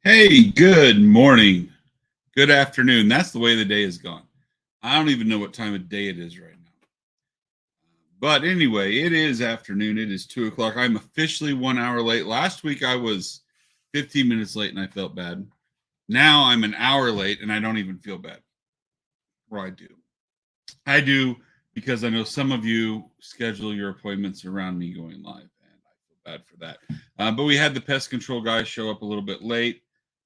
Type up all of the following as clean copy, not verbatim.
Hey, good morning. Good afternoon. That's the way the day is gone. I don't even know what time of day it is right now. But anyway, it is afternoon. It is 2 o'clock. I'm officially 1 hour late. Last week I was 15 minutes late and I felt bad. Now I'm an hour late and I don't even feel bad. Or I do. I do because I know some of you schedule your appointments around me going live, and I feel bad for that. But we had the pest control guy show up a little bit late,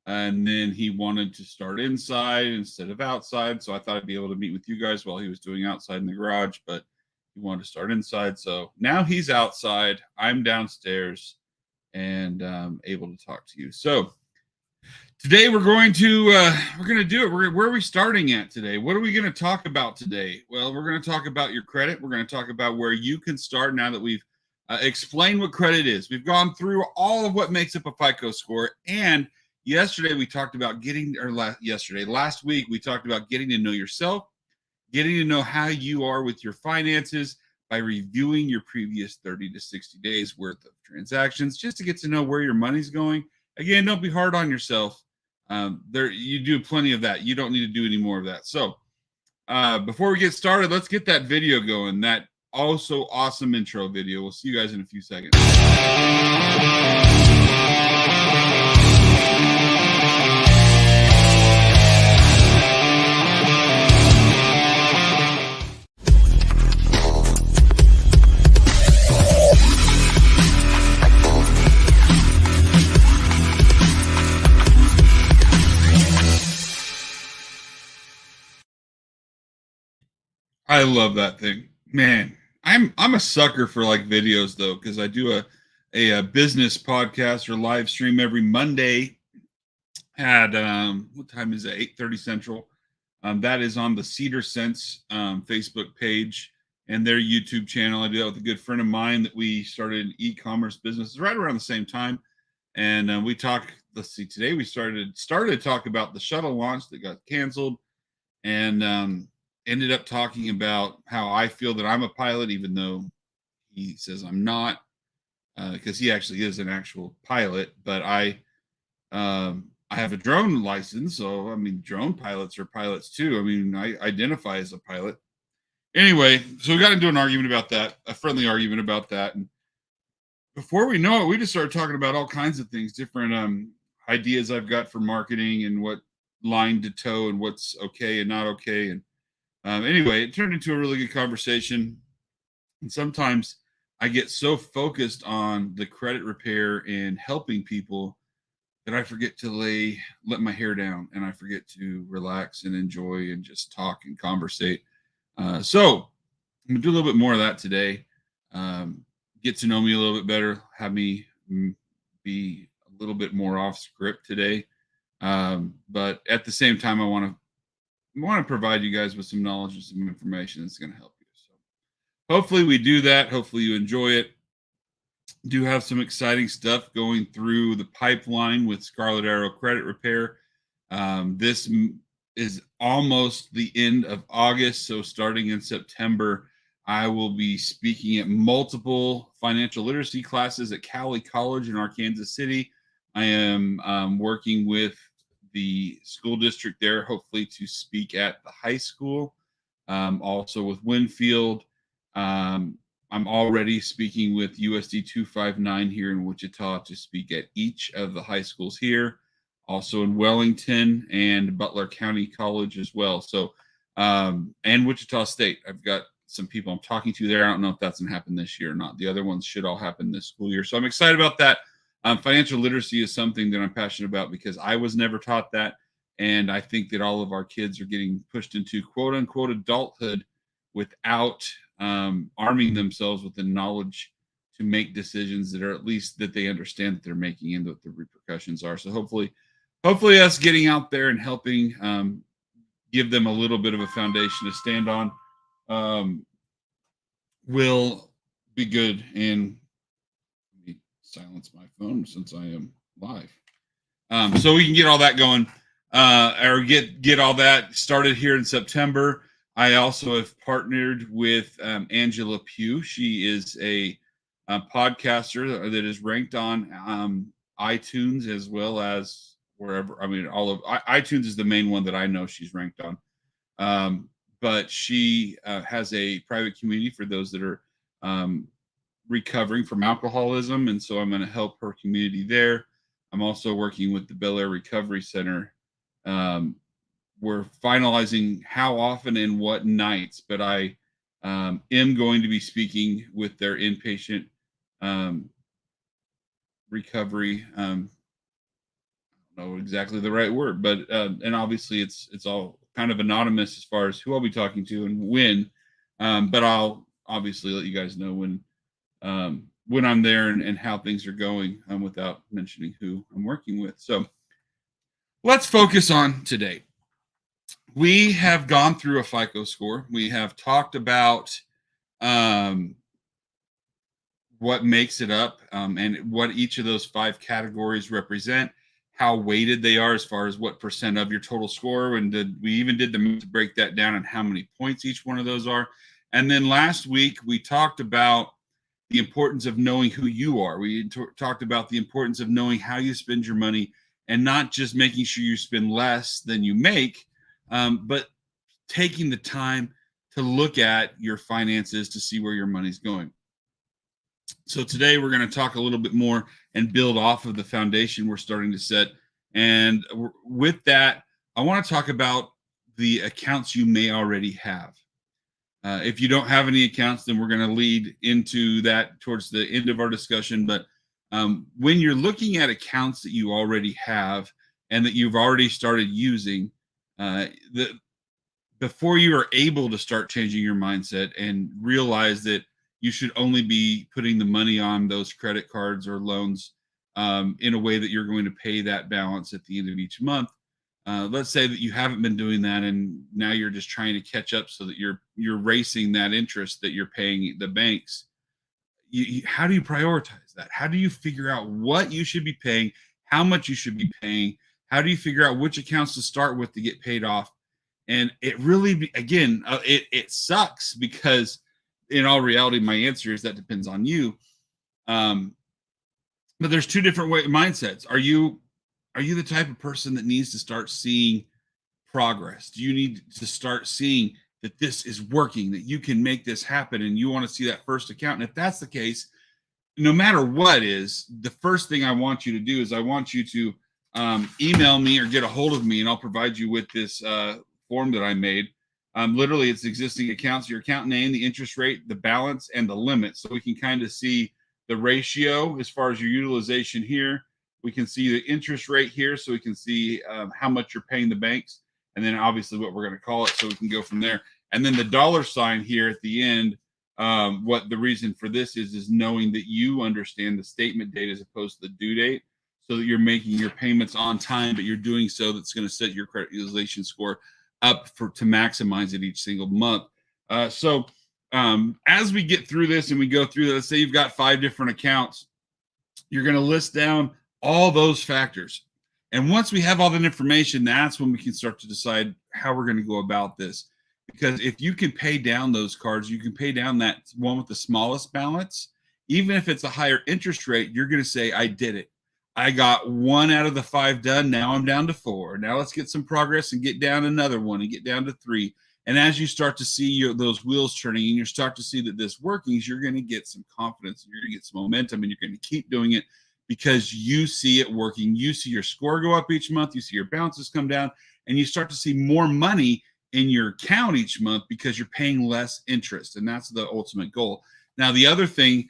and then he wanted to start inside instead of outside. So I thought I'd be able to meet with you guys while he was doing outside in the garage, but he wanted to start inside. So now he's outside. I'm downstairs and able to talk to you. So today we're going to do it. Where are we starting at today? What are we going to talk about today? Well, we're going to talk about your credit. We're going to talk about where you can start now that we've explained what credit is. We've gone through all of what makes up a FICO score. And yesterday we talked about last week we talked about getting to know yourself, getting to know how you are with your finances by reviewing your previous 30 to 60 days worth of transactions, just to get to know where your money's going. Again, don't be hard on yourself. There, you do plenty of that. You don't need to do any more of that. So, before we get started, let's get that video going. That also awesome intro video. We'll see you guys in a few seconds. I love that thing, man. I'm a sucker for like videos though, because I do a business podcast or live stream every Monday at what time is it? 8:30 Central. That is on the Cedar Sense Facebook page and their YouTube channel. I do that with a good friend of mine that we started an e-commerce business right around the same time, and we talk. Let's see, today we started to talk about the shuttle launch that got canceled, and ended up talking about how I feel that I'm a pilot, even though he says I'm not, because he actually is an actual pilot. But I have a drone license, so I mean, drone pilots are pilots too. I mean, I identify as a pilot. Anyway, so we got into an argument about that, a friendly argument about that, and before we know it, we just started talking about all kinds of things, different ideas I've got for marketing and what line to toe and what's okay and not okay. And anyway, it turned into a really good conversation. And sometimes I get so focused on the credit repair and helping people that I forget to let my hair down, and I forget to relax and enjoy and just talk and conversate. So I'm gonna do a little bit more of that today. Get to know me a little bit better, have me be a little bit more off script today. But at the same time, I want to provide you guys with some knowledge and some information that's going to help you. So hopefully we do that. Hopefully you enjoy it. Do have some exciting stuff going through the pipeline with Scarlet Arrow Credit Repair. This is almost the end of August, so starting in September, I will be speaking at multiple financial literacy classes at Cowley College in Arkansas City. I am working with the school district there, hopefully to speak at the high school. Also with Winfield. I'm already speaking with USD 259 here in Wichita to speak at each of the high schools here, also in Wellington and Butler County College as well. So, and Wichita State, I've got some people I'm talking to there. I don't know if that's going to happen this year or not. The other ones should all happen this school year. So I'm excited about that. Financial literacy is something that I'm passionate about because I was never taught that. And I think that all of our kids are getting pushed into quote unquote adulthood without arming themselves with the knowledge to make decisions that are at least that they understand that they're making and what the repercussions are. So hopefully us getting out there and helping give them a little bit of a foundation to stand on will be good. And let me silence my phone since I am live. So we can get all that going or get all that started here in September. I also have partnered with Angela Pugh. She is a podcaster that is ranked on iTunes as well as wherever. I mean, all of iTunes is the main one that I know she's ranked on. But she has a private community for those that are recovering from alcoholism, and so I'm going to help her community there. I'm also working with the Bel Air Recovery Center. We're finalizing how often and what nights, but I am going to be speaking with their inpatient recovery. I don't know exactly the right word, but and obviously it's all kind of anonymous as far as who I'll be talking to and when. But I'll obviously let you guys know when I'm there and how things are going without mentioning who I'm working with. So let's focus on today. We have gone through a FICO score. We have talked about what makes it up and what each of those 5 categories represent, how weighted they are as far as what percent of your total score. And we even did the to break that down and how many points each one of those are. And then last week, we talked about the importance of knowing who you are. We talked about the importance of knowing how you spend your money and not just making sure you spend less than you make, but taking the time to look at your finances to see where your money's going. So today we're going to talk a little bit more and build off of the foundation we're starting to set. And with that, I want to talk about the accounts you may already have. If you don't have any accounts, then we're going to lead into that towards the end of our discussion. But when you're looking at accounts that you already have and that you've already started using, before you are able to start changing your mindset and realize that you should only be putting the money on those credit cards or loans in a way that you're going to pay that balance at the end of each month. Let's say that you haven't been doing that and now you're just trying to catch up so that you're racing that interest that you're paying the banks. How do you prioritize that? How do you figure out what you should be paying, how much you should be paying? How do you figure out which accounts to start with to get paid off? And it really, again, it sucks because in all reality, my answer is that depends on you. But there's 2 different mindsets. Are you the type of person that needs to start seeing progress? Do you need to start seeing that this is working, that you can make this happen, and you want to see that first account? And if that's the case, no matter what is, the first thing I want you to do is I want you to email me or get a hold of me, and I'll provide you with this form that I made. Literally, it's existing accounts, your account name, the interest rate, the balance, and the limit. So we can kind of see the ratio as far as your utilization here. We can see the interest rate here, so we can see how much you're paying the banks, and then obviously what we're going to call it, so we can go from there. And then the dollar sign here at the end, what the reason for this is knowing that you understand the statement date as opposed to the due date, so that you're making your payments on time, but you're doing so that's going to set your credit utilization score up to maximize it each single month. So as we get through this and we go through, let's say you've got 5 different accounts, you're going to list down all those factors. And once we have all that information, that's when we can start to decide how we're going to go about this. Because if you can pay down those cards, you can pay down that one with the smallest balance. Even if it's a higher interest rate, you're going to say, I did it. I got 1 out of the 5 done. Now I'm down to 4. Now let's get some progress and get down another 1 and get down to 3. And as you start to see those wheels turning and you start to see that this working, you're going to get some confidence, and you're going to get some momentum, and you're going to keep doing it because you see it working. You see your score go up each month. You see your balances come down, and you start to see more money in your account each month because you're paying less interest. And that's the ultimate goal. Now, the other thing,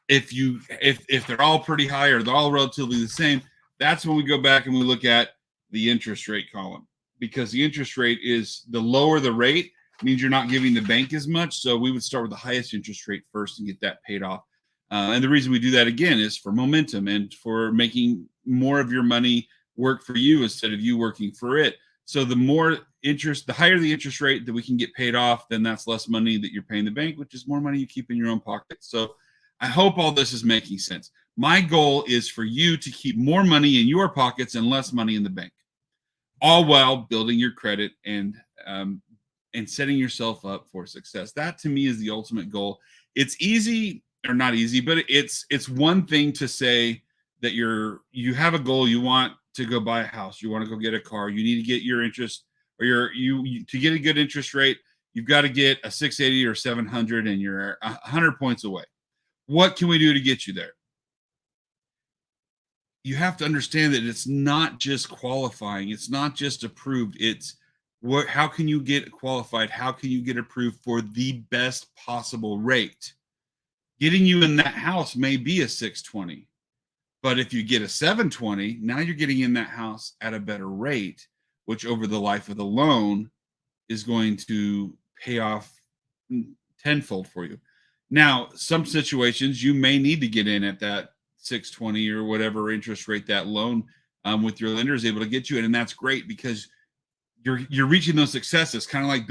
if they're all pretty high or they're all relatively the same, that's when we go back and we look at the interest rate column, because the interest rate is the lower the rate means you're not giving the bank as much. So we would start with the highest interest rate first and get that paid off. And the reason we do that again is for momentum and for making more of your money work for you instead of you working for it. So the more interest, the higher the interest rate that we can get paid off, then that's less money that you're paying the bank, which is more money you keep in your own pocket. So I hope all this is making sense. My goal is for you to keep more money in your pockets and less money in the bank, all while building your credit and setting yourself up for success. That to me is the ultimate goal. It's easy, or not easy, but it's one thing to say that you have a goal, you want to go buy a house, you want to go get a car, you need to get your interest or to get a good interest rate, you've got to get a 680 or 700 and you're 100 points away. What can we do to get you there? You have to understand that it's not just qualifying, it's not just approved, it's how can you get qualified? How can you get approved for the best possible rate? Getting you in that house may be a 620, but if you get a 720, now you're getting in that house at a better rate, which over the life of the loan is going to pay off tenfold for you. Now, some situations you may need to get in at that 620 or whatever interest rate that loan with your lender is able to get you in, and that's great because you're reaching those successes, kind of like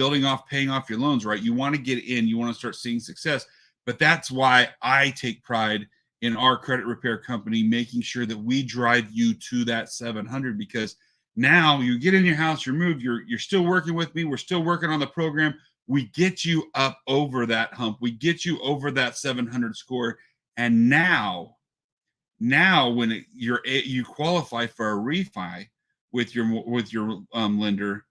paying off your loans, right? You want to get in, you want to start seeing success, but that's why I take pride in our credit repair company, making sure that we drive you to that 700, because now you get in your house, you're moved, you're still working with me, we're still working on the program. We get you up over that hump, we get you over that 700 score, and now when you qualify for a refi with your lender,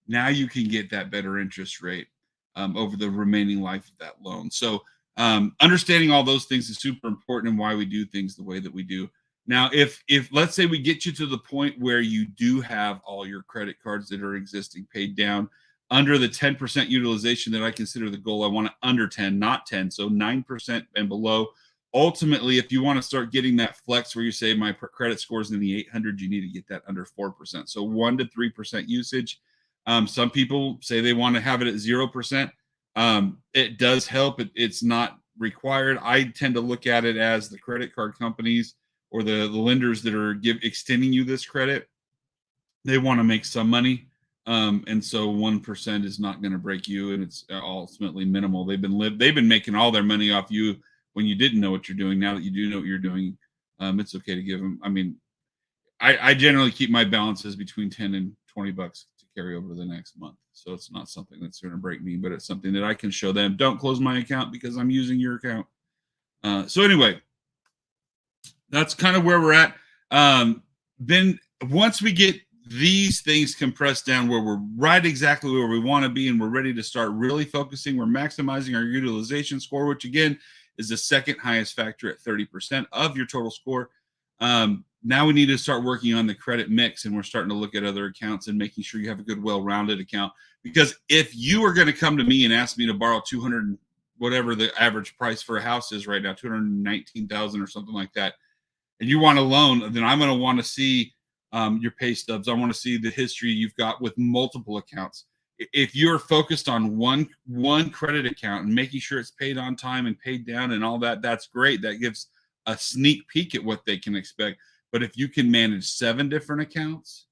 now you can get that better interest rate over the remaining life of that loan. So understanding all those things is super important and why we do things the way that we do. Now, if let's say we get you to the point where you do have all your credit cards that are existing paid down under the 10% utilization that I consider the goal, I want it under 10, not 10, so 9% and below. Ultimately, if you want to start getting that flex where you say my credit score is in the 800, you need to get that under 4%. So 1 to 3% usage. Some people say they want to have it at 0%. It does help. It's not required. I tend to look at it as the credit card companies or the lenders that are extending you this credit, they want to make some money. And so 1% is not going to break you, and it's ultimately minimal. They've been making all their money off you when you didn't know what you're doing. Now that you do know what you're doing, it's okay to give them. I mean, I generally keep my balances between 10 and 20 bucks to carry over the next month. So it's not something that's going to break me, but it's something that I can show them. Don't close my account because I'm using your account. So anyway, that's kind of where we're at. Then once we get these things compressed down where we're right exactly where we want to be and we're ready to start really focusing, we're maximizing our utilization score, which again is the second highest factor at 30% of your total score. Now we need to start working on the credit mix, and we're starting to look at other accounts and making sure you have a good, well-rounded account. Because if you are going to come to me and ask me to borrow 200, whatever the average price for a house is right now, 219,000 or something like that, and you want a loan, then I'm going to want to see your pay stubs. I want to see the history you've got with multiple accounts. If you're focused on one credit account and making sure it's paid on time and paid down and all that, that's great. That gives a sneak peek at what they can expect. But if you can manage 7 different accounts,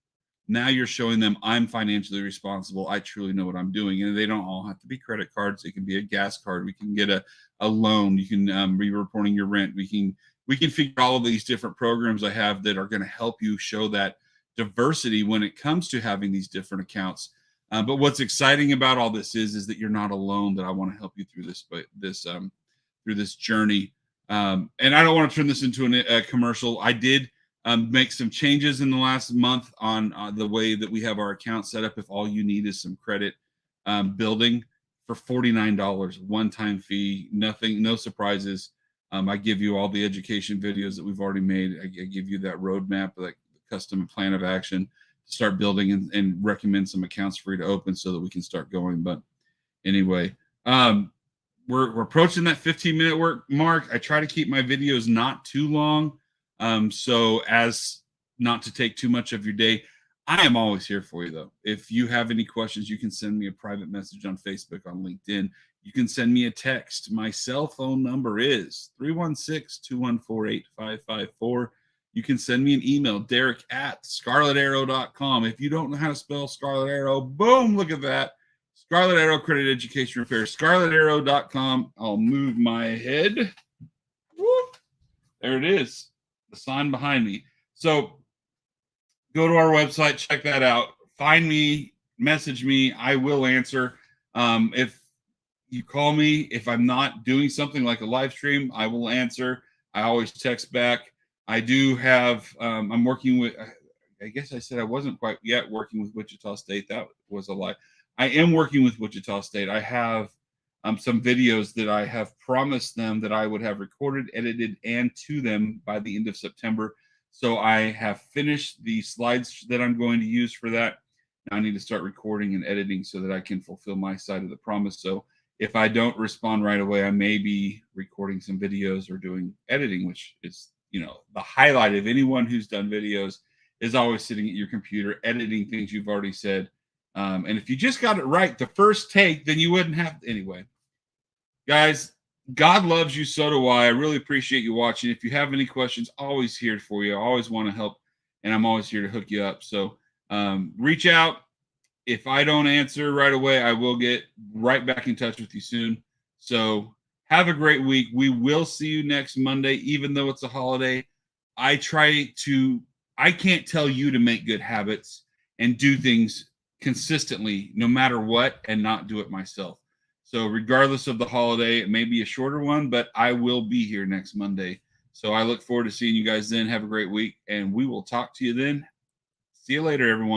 now you're showing them I'm financially responsible. I truly know what I'm doing. And they don't all have to be credit cards. It can be a gas card. We can get a loan. You can be reporting your rent. We can figure all of these different programs I have that are going to help you show that diversity when it comes to having these different accounts. But what's exciting about all this is that you're not alone, that I want to help you through this journey. And I don't want to turn this into a commercial. I did make some changes in the last month on the way that we have our account set up. If all you need is some credit building for $49, one-time fee, nothing, no surprises. I give you all the education videos that we've already made. I give you that roadmap, like custom plan of action to start building and recommend some accounts for you to open so that we can start going. But anyway, we're approaching that 15-minute mark. I try to keep my videos not too long, so as not to take too much of your day. I am always here for you, though. If you have any questions, you can send me a private message on Facebook, on LinkedIn. You can send me a text. My cell phone number is 316-214-8554. You can send me an email, Deryk@scarletarrow.com. If you don't know how to spell Scarlet Arrow, boom, look at that. Scarlet Arrow Credit Education Repair, scarletarrow.com. I'll move my head. Whoop. There it is, the sign behind me. So go to our website, check that out. Find me, message me. I will answer. If you call me, if I'm not doing something like a live stream, I will answer. I always text back. I do have, I'm working with, I guess I said I wasn't quite yet working with Wichita State. That was a lie. I am working with Wichita State. I have some videos that I have promised them that I would have recorded, edited, and to them by the end of September. So I have finished the slides that I'm going to use for that. Now I need to start recording and editing so that I can fulfill my side of the promise. So if I don't respond right away, I may be recording some videos or doing editing, which is, the highlight of anyone who's done videos is always sitting at your computer editing things you've already said. And if you just got it right the first take, then you wouldn't have anyway. Guys, God loves you, so do I. I really appreciate you watching. If you have any questions, always here for you. I always want to help, and I'm always here to hook you up. So reach out. If I don't answer right away, I will get right back in touch with you soon. So have a great week. We will see you next Monday, even though it's a holiday. I can't tell you to make good habits and do things consistently, no matter what, and not do it myself. So regardless of the holiday, it may be a shorter one, but I will be here next Monday. So I look forward to seeing you guys then. Have a great week, and we will talk to you then. See you later, everyone.